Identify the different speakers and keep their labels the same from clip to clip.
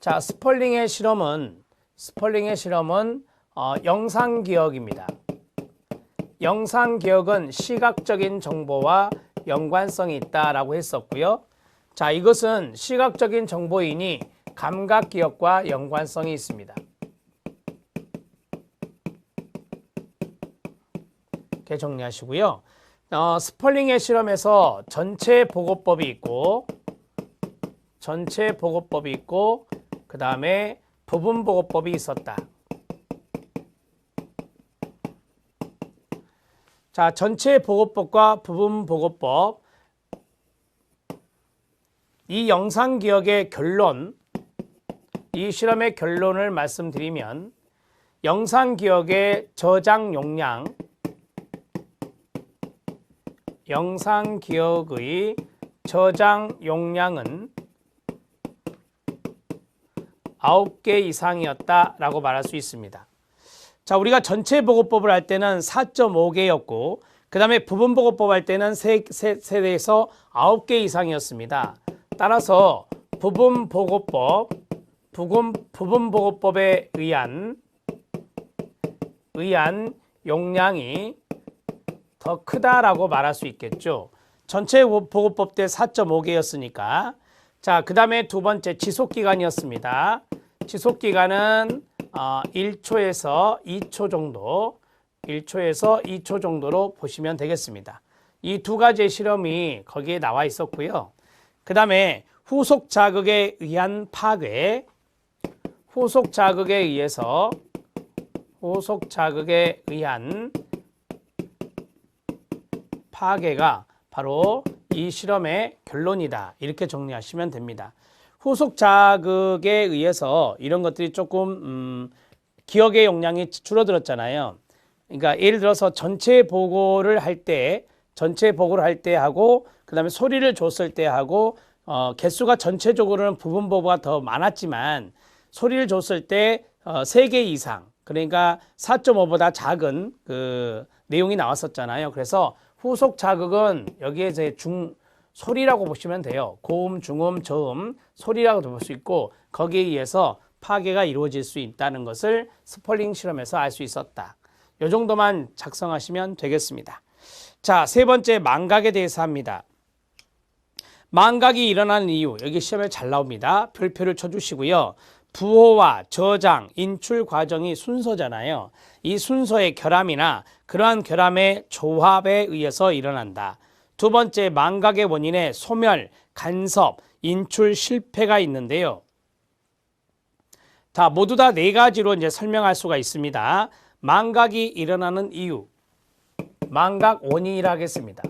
Speaker 1: 자, 스펄링의 실험은 영상기억입니다. 영상기억은 시각적인 정보와 연관성이 있다라고 했었고요. 자, 이것은 시각적인 정보이니 감각기억과 연관성이 있습니다. 이렇게 정리하시고요. 스펄링의 실험에서 전체 보고법이 있고 그 다음에 부분 보고법이 있었다. 자, 전체 보고법과 부분 보고법, 이 영상 기억의 결론, 이 실험의 결론을 말씀드리면 영상 기억의 저장 용량, 영상 기억의 저장 용량은 9개 이상이었다라고 말할 수 있습니다. 자, 우리가 전체 보고법을 할 때는 4.5개였고 그 다음에 부분 보고법 할 때는 3에서 9개 이상이었습니다. 따라서 부분 보고법에 의한 용량이 더 크다라고 말할 수 있겠죠. 전체 보고법 때 4.5개였으니까. 자, 그 다음에 두 번째 지속기간이었습니다. 지속기간은 1초에서 2초 정도, 1초에서 2초 정도로 보시면 되겠습니다. 이 두 가지의 실험이 거기에 나와 있었고요. 그 다음에 후속 자극에 의한 파괴, 후속 자극에 의한 파괴가 바로 이 실험의 결론이다. 이렇게 정리하시면 됩니다. 후속 자극에 의해서 이런 것들이 조금 기억의 용량이 줄어들었잖아요. 그러니까 예를 들어서 전체 보고를 할 때 하고 그 다음에 소리를 줬을 때 하고 개수가 전체적으로는 부분 보고가 더 많았지만 소리를 줬을 때 3개 이상, 그러니까 4.5보다 작은 그 내용이 나왔었잖아요. 그래서 후속 자극은 여기에 이제 소리라고 보시면 돼요. 고음, 중음, 저음, 소리라고도 볼 수 있고 거기에 의해서 파괴가 이루어질 수 있다는 것을 스펄링 실험에서 알 수 있었다. 이 정도만 작성하시면 되겠습니다. 자, 세 번째 망각에 대해서 합니다. 망각이 일어나는 이유, 여기 시험에 잘 나옵니다. 별표를 쳐주시고요. 부호와 저장, 인출 과정이 순서잖아요. 이 순서의 결함이나 그러한 결함의 조합에 의해서 일어난다. 두 번째, 망각의 원인에 소멸, 간섭, 인출 실패가 있는데요. 자, 모두 다 4가지로 이제 설명할 수가 있습니다. 망각이 일어나는 이유, 망각 원인이라 하겠습니다.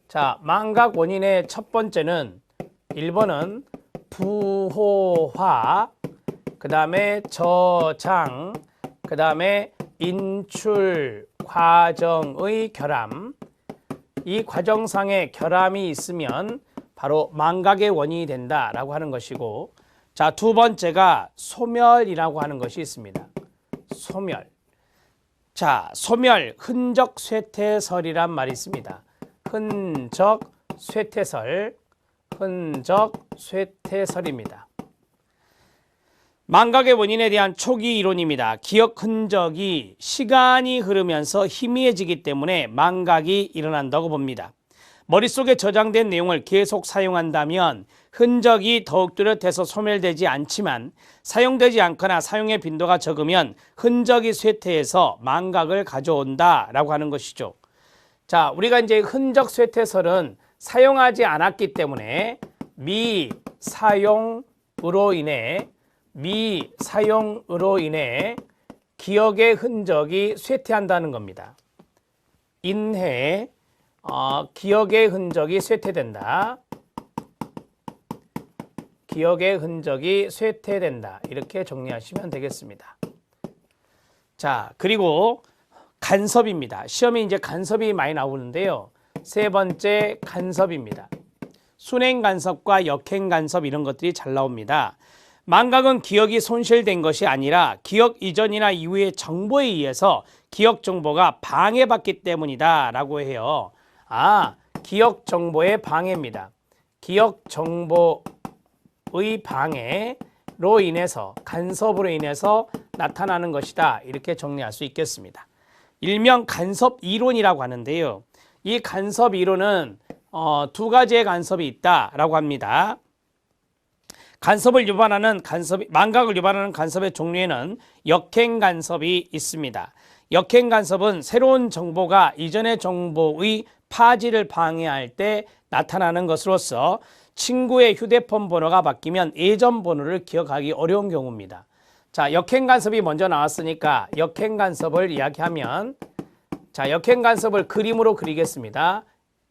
Speaker 1: 자, 망각 원인의 첫 번째는 1번은 부호화, 그 다음에 저장, 그 다음에 인출 과정의 결함. 이 과정상의 결함이 있으면 바로 망각의 원인이 된다라고 하는 것이고, 자, 두 번째가 소멸이라고 하는 것이 있습니다. 소멸. 자, 소멸, 흔적 쇠퇴설이란 말이 있습니다. 흔적 쇠퇴설입니다. 망각의 원인에 대한 초기 이론입니다. 기억 흔적이 시간이 흐르면서 희미해지기 때문에 망각이 일어난다고 봅니다. 머릿속에 저장된 내용을 계속 사용한다면 흔적이 더욱 뚜렷해서 소멸되지 않지만 사용되지 않거나 사용의 빈도가 적으면 흔적이 쇠퇴해서 망각을 가져온다라고 하는 것이죠. 자, 우리가 이제 흔적 쇠퇴설은 사용하지 않았기 때문에 미사용으로 인해 기억의 흔적이 쇠퇴한다는 겁니다. 인해 기억의 흔적이 쇠퇴된다. 기억의 흔적이 쇠퇴된다. 이렇게 정리하시면 되겠습니다. 자, 그리고 간섭입니다. 시험에 이제 간섭이 많이 나오는데요. 세 번째 간섭입니다. 순행 간섭과 역행 간섭 이런 것들이 잘 나옵니다. 망각은 기억이 손실된 것이 아니라 기억 이전이나 이후의 정보에 의해서 기억 정보가 방해받기 때문이다 라고 해요. 기억 정보의 방해입니다. 기억 정보의 간섭의 방해로 인해서 간섭으로 인해서 나타나는 것이다. 이렇게 정리할 수 있겠습니다. 일명 간섭 이론이라고 하는데요. 이 간섭 이론은 두 가지의 간섭이 있다라고 합니다. 망각을 유발하는 간섭의 종류에는 역행 간섭이 있습니다. 역행 간섭은 새로운 정보가 이전의 정보의 파지를 방해할 때 나타나는 것으로서 친구의 휴대폰 번호가 바뀌면 예전 번호를 기억하기 어려운 경우입니다. 자, 역행 간섭이 먼저 나왔으니까 역행 간섭을 이야기하면, 자, 역행 간섭을 그림으로 그리겠습니다.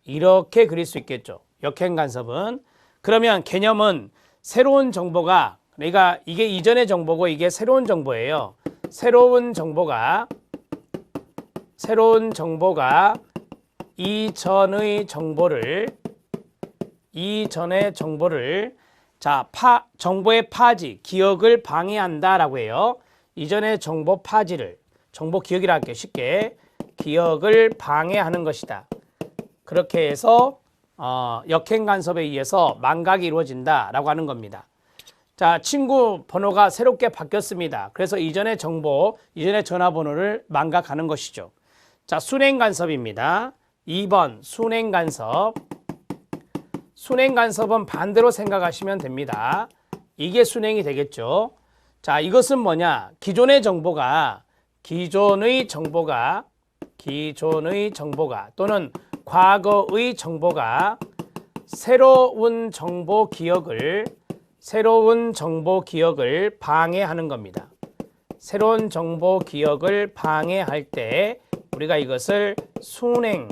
Speaker 1: 이렇게 그릴 수 있겠죠. 역행 간섭은. 그러면 개념은 새로운 정보가, 그러니까 이게 이전의 정보고 이게 새로운 정보예요. 새로운 정보가 이전의 정보를 자, 정보의 파지, 기억을 방해한다라고 해요. 이전의 정보 파지를, 정보 기억이라 할게요. 쉽게. 기억을 방해하는 것이다. 그렇게 해서 역행 간섭에 의해서 망각이 이루어진다라고 하는 겁니다. 자, 친구 번호가 새롭게 바뀌었습니다. 그래서 이전의 정보, 이전의 전화번호를 망각하는 것이죠. 자, 순행 간섭입니다. 2번 순행 간섭. 순행 간섭은 반대로 생각하시면 됩니다. 이게 순행이 되겠죠. 자, 이것은 뭐냐? 기존의 정보가 또는 과거의 정보가 새로운 정보 기억을 방해하는 겁니다. 새로운 정보 기억을 방해할 때 우리가 이것을 순행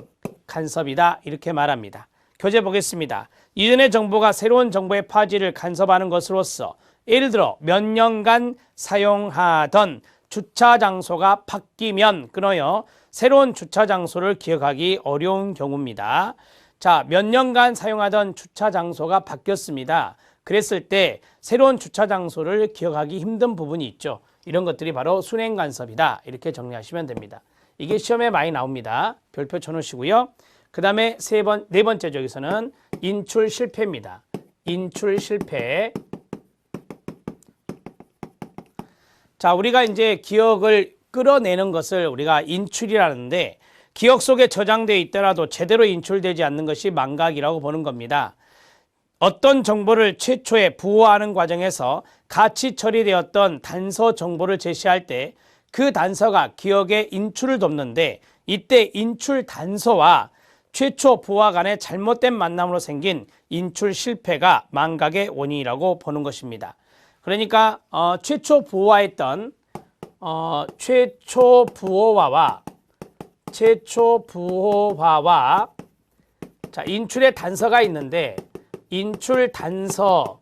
Speaker 1: 간섭이다 이렇게 말합니다. 교재 보겠습니다. 이전의 정보가 새로운 정보의 파지를 간섭하는 것으로서 예를 들어 몇 년간 사용하던 주차 장소가 바뀌면 끊어요. 새로운 주차 장소를 기억하기 어려운 경우입니다. 자, 몇 년간 사용하던 주차 장소가 바뀌었습니다. 그랬을 때 새로운 주차 장소를 기억하기 힘든 부분이 있죠. 이런 것들이 바로 순행 간섭이다. 이렇게 정리하시면 됩니다. 이게 시험에 많이 나옵니다. 별표 쳐놓으시고요. 그 다음에 네 번째 저기서는 인출 실패입니다. 인출 실패. 자, 우리가 이제 기억을 끌어내는 것을 우리가 인출이라는데 기억 속에 저장되어 있더라도 제대로 인출되지 않는 것이 망각이라고 보는 겁니다. 어떤 정보를 최초에 부호하는 과정에서 같이 처리되었던 단서 정보를 제시할 때 그 단서가 기억의 인출을 돕는데 이때 인출 단서와 최초 부호와 간의 잘못된 만남으로 생긴 인출 실패가 망각의 원인이라고 보는 것입니다. 그러니까 최초 부호화했던 최초 부호화와 자, 인출의 단서가 있는데 인출 단서가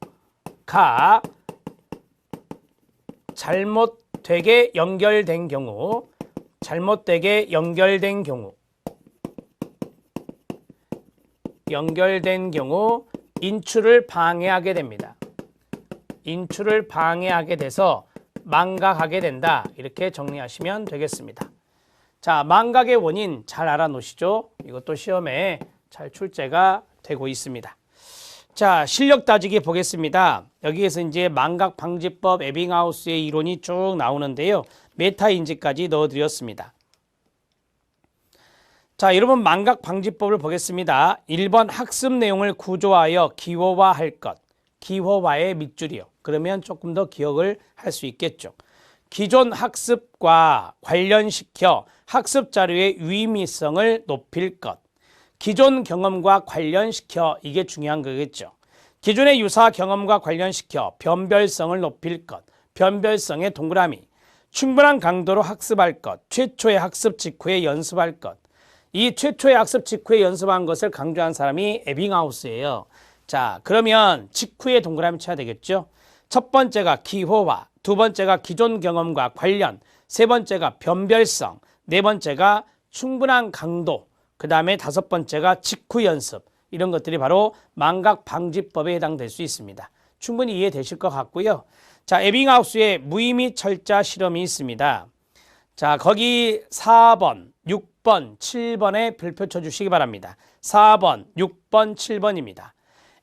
Speaker 1: 잘못되게 연결된 경우 인출을 방해하게 됩니다. 인출을 방해하게 돼서 망각하게 된다. 이렇게 정리하시면 되겠습니다. 자, 망각의 원인 잘 알아놓으시죠? 이것도 시험에 잘 출제가 되고 있습니다. 자, 실력 따지기 보겠습니다. 여기에서 이제 망각 방지법 에빙하우스의 이론이 쭉 나오는데요. 메타 인지까지 넣어드렸습니다. 자, 여러분 망각 방지법을 보겠습니다. 1번 학습 내용을 구조하여 기호화할 것. 기호화의 밑줄이요. 그러면 조금 더 기억을 할 수 있겠죠. 기존 학습과 관련시켜 학습 자료의 유의미성을 높일 것. 기존 경험과 관련시켜, 이게 중요한 거겠죠. 기존의 유사 경험과 관련시켜 변별성을 높일 것. 변별성의 동그라미. 충분한 강도로 학습할 것. 최초의 학습 직후에 연습할 것. 이 최초의 학습 직후에 연습한 것을 강조한 사람이 에빙하우스예요. 자, 그러면 직후에 동그라미 쳐야 되겠죠. 첫 번째가 기호화, 두 번째가 기존 경험과 관련, 세 번째가 변별성, 네 번째가 충분한 강도, 그 다음에 다섯 번째가 직후 연습. 이런 것들이 바로 망각 방지법에 해당될 수 있습니다. 충분히 이해되실 것 같고요. 자, 에빙하우스의 무의미 철자 실험이 있습니다. 자, 거기 4번, 6번, 7번에 별표 쳐주시기 바랍니다. 4번, 6번, 7번입니다.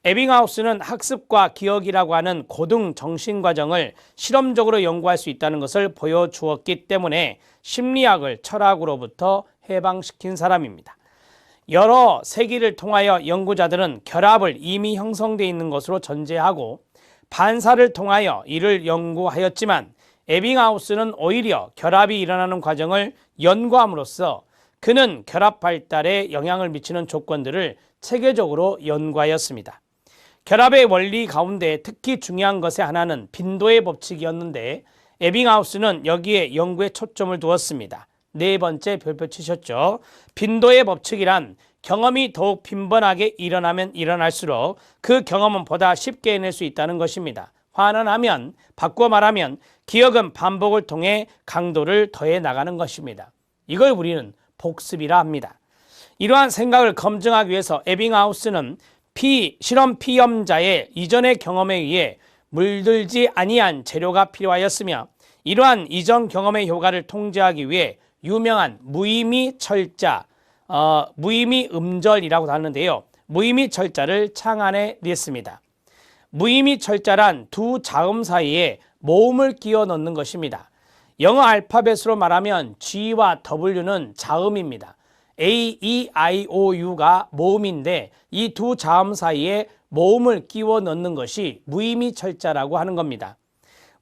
Speaker 1: 에빙하우스는 학습과 기억이라고 하는 고등 정신과정을 실험적으로 연구할 수 있다는 것을 보여주었기 때문에 심리학을 철학으로부터 해방시킨 사람입니다. 여러 세기를 통하여 연구자들은 결합을 이미 형성되어 있는 것으로 전제하고 반사를 통하여 이를 연구하였지만 에빙하우스는 오히려 결합이 일어나는 과정을 연구함으로써 그는 결합 발달에 영향을 미치는 조건들을 체계적으로 연구하였습니다. 결합의 원리 가운데 특히 중요한 것의 하나는 빈도의 법칙이었는데 에빙하우스는 여기에 연구에 초점을 두었습니다. 네 번째 별표 치셨죠? 빈도의 법칙이란 경험이 더욱 빈번하게 일어나면 일어날수록 그 경험은 보다 쉽게 해낼 수 있다는 것입니다. 환원하면, 바꿔 말하면 기억은 반복을 통해 강도를 더해 나가는 것입니다. 이걸 우리는 복습이라 합니다. 이러한 생각을 검증하기 위해서 에빙하우스는 실험 피험자의 이전의 경험에 의해 물들지 아니한 재료가 필요하였으며 이러한 이전 경험의 효과를 통제하기 위해 유명한 무의미 철자, 무의미 음절이라고 하는데요. 무의미 철자를 창안해 냈습니다. 무의미 철자란 두 자음 사이에 모음을 끼워 넣는 것입니다. 영어 알파벳으로 말하면 G와 W는 자음입니다. A, E, I, O, U가 모음인데 이 두 자음 사이에 모음을 끼워 넣는 것이 무의미 철자라고 하는 겁니다.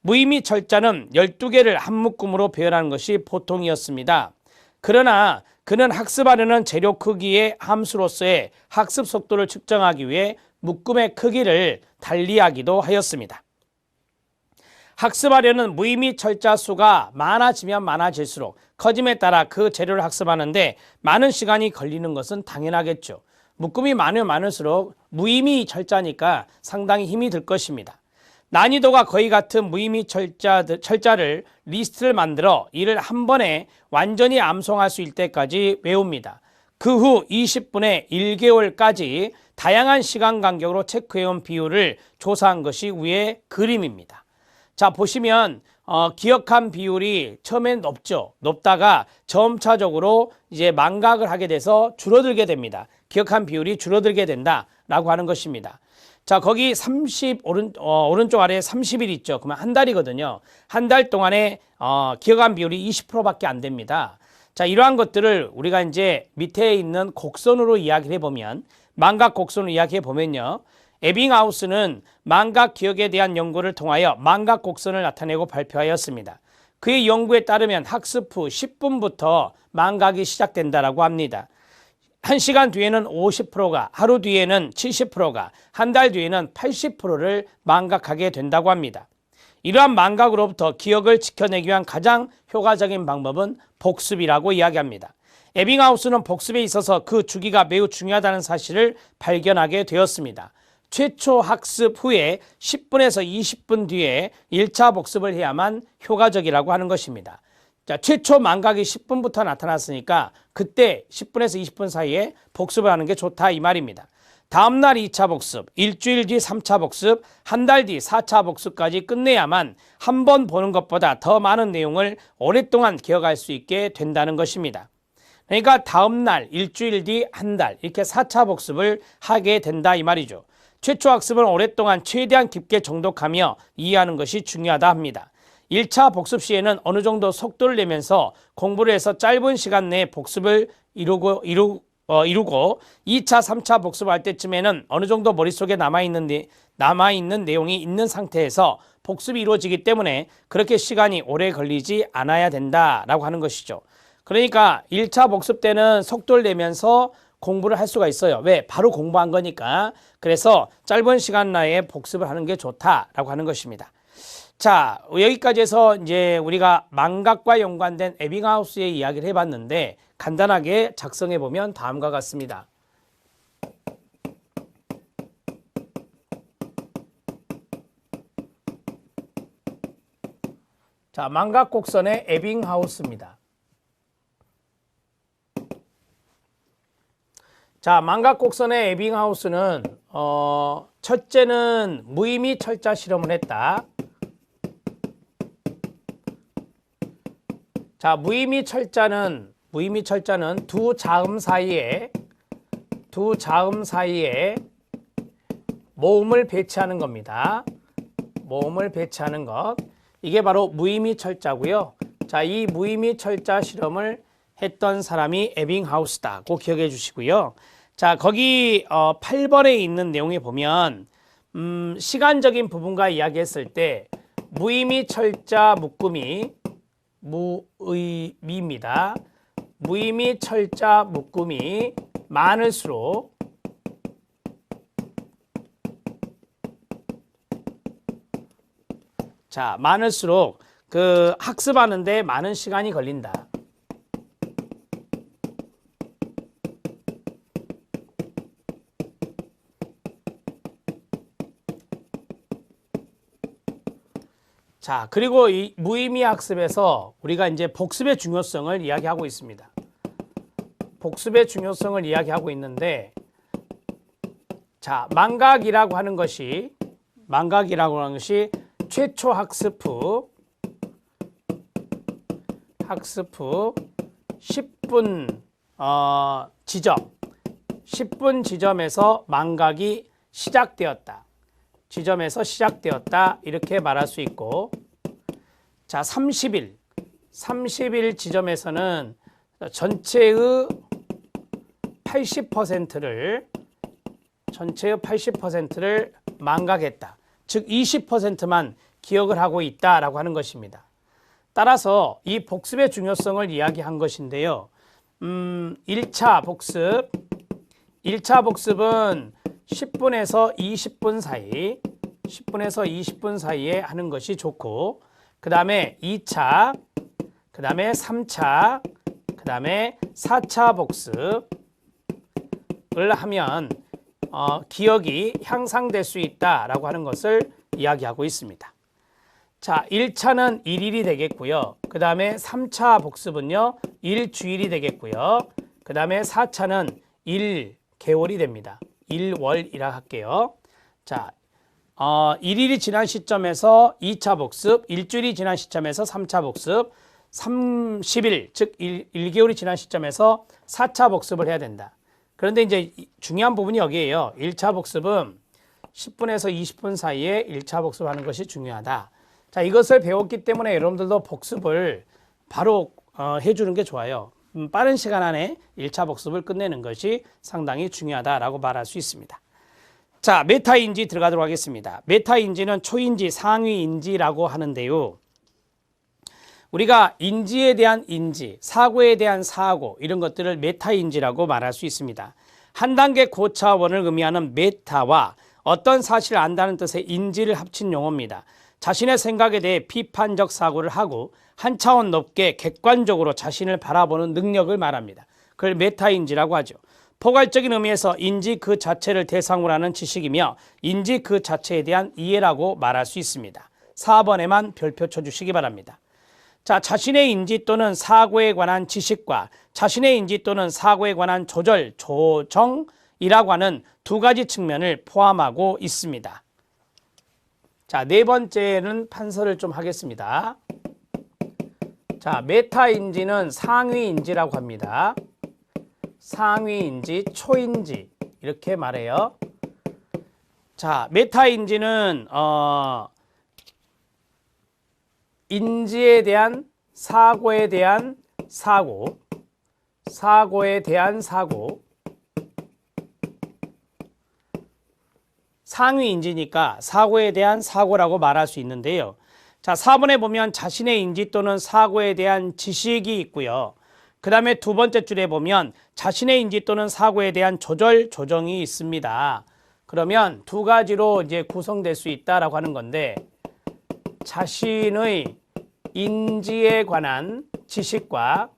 Speaker 1: 무의미 철자는 12개를 한 묶음으로 배열하는 것이 보통이었습니다. 그러나 그는 학습하려는 재료 크기의 함수로서의 학습 속도를 측정하기 위해 묶음의 크기를 달리하기도 하였습니다. 학습하려는 무의미 철자 수가 많아지면 많아질수록 커짐에 따라 그 재료를 학습하는데 많은 시간이 걸리는 것은 당연하겠죠. 묶음이 많으면 많을수록 무의미 철자니까 상당히 힘이 들 것입니다. 난이도가 거의 같은 무의미 철자를 리스트를 만들어 이를 한 번에 완전히 암송할 수 있을 때까지 외웁니다. 그 후 20분에 1개월까지 다양한 시간 간격으로 체크해온 비율을 조사한 것이 위의 그림입니다. 자, 보시면 기억한 비율이 처음엔 높다가 점차적으로 이제 망각을 하게 돼서 줄어들게 됩니다. 기억한 비율이 줄어들게 된다라고 하는 것입니다. 자, 거기 오른쪽 아래에 30일 있죠. 그러면 한 달이거든요. 한 달 동안에 기억한 비율이 20%밖에 안 됩니다. 자, 이러한 것들을 우리가 이제 밑에 있는 곡선으로 이야기를 해보면, 망각 곡선으로 이야기해 보면요. 에빙하우스는 망각 기억에 대한 연구를 통하여 망각 곡선을 나타내고 발표하였습니다. 그의 연구에 따르면 학습 후 10분부터 망각이 시작된다라고 합니다. 1시간 뒤에는 50%가, 하루 뒤에는 70%가, 한 달 뒤에는 80%를 망각하게 된다고 합니다. 이러한 망각으로부터 기억을 지켜내기 위한 가장 효과적인 방법은 복습이라고 이야기합니다. 에빙하우스는 복습에 있어서 그 주기가 매우 중요하다는 사실을 발견하게 되었습니다. 최초 학습 후에 10분에서 20분 뒤에 1차 복습을 해야만 효과적이라고 하는 것입니다. 자, 최초 망각이 10분부터 나타났으니까 그때 10분에서 20분 사이에 복습을 하는 게 좋다 이 말입니다. 다음날 2차 복습, 일주일 뒤 3차 복습, 한 달 뒤 4차 복습까지 끝내야만 한 번 보는 것보다 더 많은 내용을 오랫동안 기억할 수 있게 된다는 것입니다. 그러니까 다음날, 일주일 뒤, 한 달 이렇게 4차 복습을 하게 된다 이 말이죠. 최초 학습은 오랫동안 최대한 깊게 정독하며 이해하는 것이 중요하다 합니다. 1차 복습 시에는 어느 정도 속도를 내면서 공부를 해서 짧은 시간 내에 복습을 이루고 2차, 3차 복습할 때쯤에는 어느 정도 머릿속에 남아있는 내용이 있는 상태에서 복습이 이루어지기 때문에 그렇게 시간이 오래 걸리지 않아야 된다라고 하는 것이죠. 그러니까 1차 복습 때는 속도를 내면서 공부를 할 수가 있어요. 왜? 바로 공부한 거니까. 그래서 짧은 시간 내에 복습을 하는 게 좋다라고 하는 것입니다. 자, 여기까지 해서 이제 우리가 망각과 연관된 에빙하우스의 이야기를 해봤는데 간단하게 작성해 보면 다음과 같습니다. 자, 망각 곡선의 에빙하우스입니다. 자, 망각 곡선의 에빙하우스는 첫째는 무의미 철자 실험을 했다. 자, 무의미 철자는 두 자음 사이에 모음을 배치하는 겁니다. 모음을 배치하는 것. 이게 바로 무의미 철자고요. 자, 이 무의미 철자 실험을 했던 사람이 에빙하우스다. 꼭 기억해 주시고요. 자, 거기 8번에 있는 내용에 보면 시간적인 부분과 이야기했을 때 무의미 철자 묶음이 무의미입니다. 무의미 철자 묶음이 많을수록 그 학습하는데 많은 시간이 걸린다. 자, 그리고 이 무의미 학습에서 우리가 이제 복습의 중요성을 이야기하고 있습니다. 복습의 중요성을 이야기하고 있는데, 자, 망각이라고 하는 것이 최초 학습 후 10분 지점에서 망각이 시작되었다. 이렇게 말할 수 있고, 자, 30일 지점에서는 전체의 80%를 망각했다. 즉 20%만 기억을 하고 있다라고 하는 것입니다. 따라서 이 복습의 중요성을 이야기한 것인데요. 1차 복습은 10분에서 20분 사이에 하는 것이 좋고, 그 다음에 2차, 그 다음에 3차, 그 다음에 4차 복습을 하면 기억이 향상될 수 있다라고 하는 것을 이야기하고 있습니다. 자, 1차는 일일이 되겠고요. 그 다음에 3차 복습은요, 일주일이 되겠고요. 그 다음에 4차는 1개월이 됩니다. 1월이라 할게요. 자, 1일이 지난 시점에서 2차 복습, 일주일이 지난 시점에서 3차 복습, 30일, 즉 1개월이 지난 시점에서 4차 복습을 해야 된다. 그런데 이제 중요한 부분이 여기에요. 1차 복습은 10분에서 20분 사이에 1차 복습하는 것이 중요하다. 자, 이것을 배웠기 때문에 여러분들도 복습을 바로 해주는 게 좋아요. 빠른 시간 안에 1차 복습을 끝내는 것이 상당히 중요하다라고 말할 수 있습니다. 자, 메타인지 들어가도록 하겠습니다. 메타인지는 초인지, 상위인지라고 하는데요. 우리가 인지에 대한 인지, 사고에 대한 사고, 이런 것들을 메타인지라고 말할 수 있습니다. 한 단계 고차원을 의미하는 메타와 어떤 사실을 안다는 뜻의 인지를 합친 용어입니다. 자신의 생각에 대해 비판적 사고를 하고 한 차원 높게 객관적으로 자신을 바라보는 능력을 말합니다. 그걸 메타인지라고 하죠. 포괄적인 의미에서 인지 그 자체를 대상으로 하는 지식이며 인지 그 자체에 대한 이해라고 말할 수 있습니다. 4번에만 별표 쳐주시기 바랍니다. 자, 자신의 인지 또는 사고에 관한 지식과 자신의 인지 또는 사고에 관한 조절, 조정이라고 하는 두 가지 측면을 포함하고 있습니다. 자, 네 번째는 판서를 좀 하겠습니다. 자, 메타인지는 상위인지라고 합니다. 상위인지, 초인지 이렇게 말해요. 자, 메타인지는 인지에 대한 사고에 대한 사고, 사고에 대한 사고, 상위인지니까 사고에 대한 사고라고 말할 수 있는데요. 자, 4번에 보면 자신의 인지 또는 사고에 대한 지식이 있고요. 그 다음에 두 번째 줄에 보면 자신의 인지 또는 사고에 대한 조절, 조정이 있습니다. 그러면 두 가지로 이제 구성될 수 있다라고 하는 건데, 자신의 인지에 관한 지식과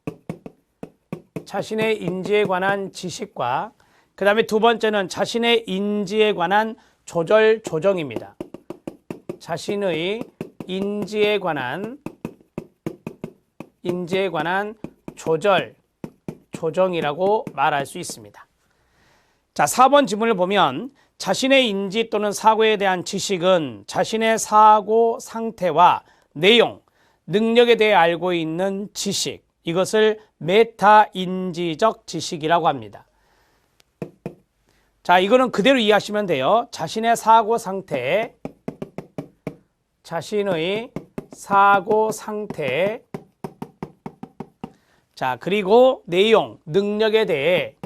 Speaker 1: 그 다음에 두 번째는 자신의 인지에 관한 조절, 조정입니다. 자신의 인지에 관한 조절, 조정이라고 말할 수 있습니다. 자, 4번 지문을 보면 자신의 인지 또는 사고에 대한 지식은 자신의 사고 상태와 내용, 능력에 대해 알고 있는 지식, 이것을 메타인지적 지식이라고 합니다. 자, 이거는 그대로 이해하시면 돼요. 자신의 사고 상태, 자신의 사고 상태. 자, 그리고 내용, 능력에 대해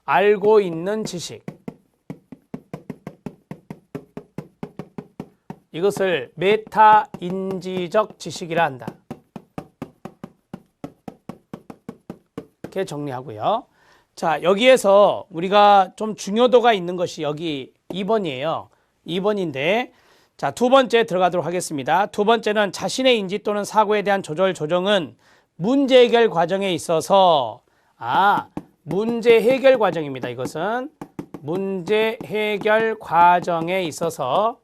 Speaker 1: 알고 있는 지식. 이것을 메타 인지적 지식이라 한다. 이렇게 정리하고요. 자, 여기에서 우리가 좀 중요도가 있는 것이 여기 2번이에요. 2번인데, 자, 두 번째 들어가도록 하겠습니다. 두 번째는 자신의 인지 또는 사고에 대한 조정은 문제 해결 과정에 있어서, 문제 해결 과정입니다. 이것은 문제 해결 과정에 있어서